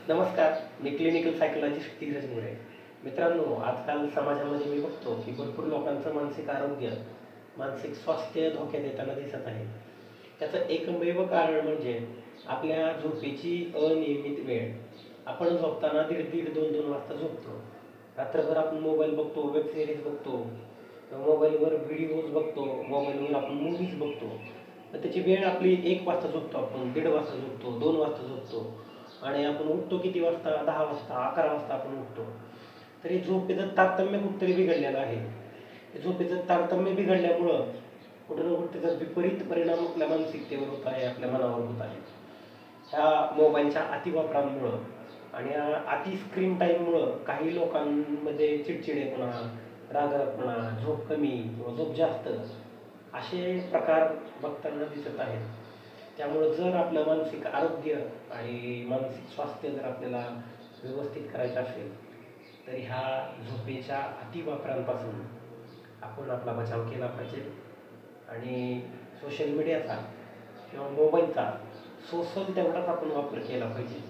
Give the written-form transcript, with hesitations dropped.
नमस्कार, मी clinical psychologist Dheeraj मुळे. मित्रांनो, आजकाल समाजामध्ये मी बघतो की भरपूर लोकांचं मानसिक आरोग्य, मानसिक स्वास्थ्य धोक्यात येताना दिसत आहे. त्याचं एकमेव कारण म्हणजे आपल्या झोपेची अनियमित वेळ. आपण झोपताना दीड दीड 2-2 वाजता झोपतो. रात्रभर आपण मोबाईल बघतो, वेब सिरीज बघतो, मोबाईलवर व्हिडिओज बघतो, मोबाईलवर आपण मूव्हीज बघतो. तर त्याची वेळ आपली 1 वाजता झोपतो, आपण 1:30 वाजता झोपतो, 2 वाजता झोपतो आणि आपण उठतो किती वाजता? 10 वाजता, 11 वाजता आपण उठतो. तरी झोपेचं तारतम्य कुठेतरी बिघडलेलं आहे. ते झोपेचं तारतम्य बिघडल्यामुळं कुठं ना कुठं त्याचा विपरीत परिणाम आपल्या मानसिकतेवर होत आहे, आपल्या मनावर होत आहे. ह्या मोबाईलच्या अतिवापरामुळं आणि अति स्क्रीन टाईममुळं काही लोकांमध्ये चिडचिडेपणा, रागरागपणा, झोप कमी किंवा झोप जास्त असे प्रकार बघताना दिसत आहेत. त्यामुळं जर आपलं मानसिक आरोग्य आणि मानसिक स्वास्थ्य जर आपल्याला व्यवस्थित करायचं असेल, तर ह्या झोपेच्या अतिवापरांपासून आपण आपला बचाव केला पाहिजे आणि सोशल मीडियाचा किंवा मोबाईलचा सोसल तेवढाच आपण वापर केला पाहिजे.